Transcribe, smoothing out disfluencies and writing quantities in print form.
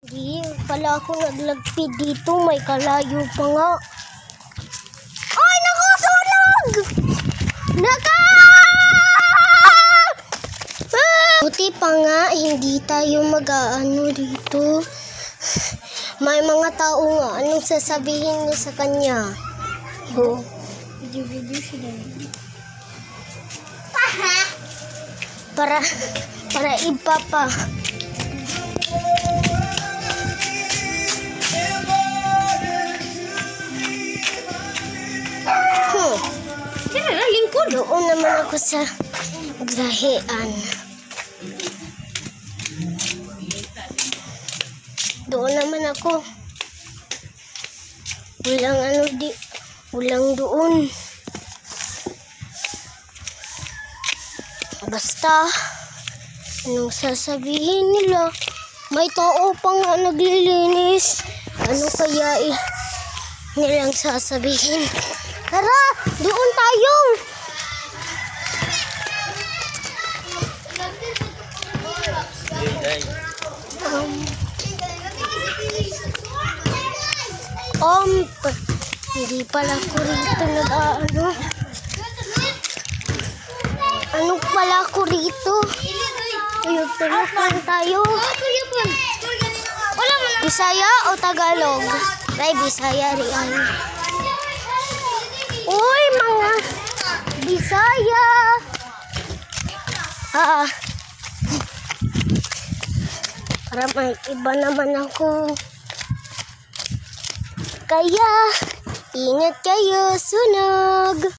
Di pala ako naglagpid dito, may kalayo pa nga. Ay, naku, sunog! Buti pa nga, hindi tayo mag-aano dito. May mga tao nga, anong sasabihin niya sa kanya? Oh. Video sila. Para iba pa. Lingkod. Doon naman ako sa gahian. Doon naman ako. Walang doon. Basta, anong sasabihin nila? May tao pa nga naglilinis. Ano kaya nilang sasabihin? Tara, doon tayo! Hindi pala ko rito nag-ano. Ano pala ko rito? Tuyog-tuyog tayo. Bisaya o Tagalog? Ay, Bisaya riyan. Uy, mga Bisaya! Para may iba naman ako. Kaya, ingat kayo, sunog!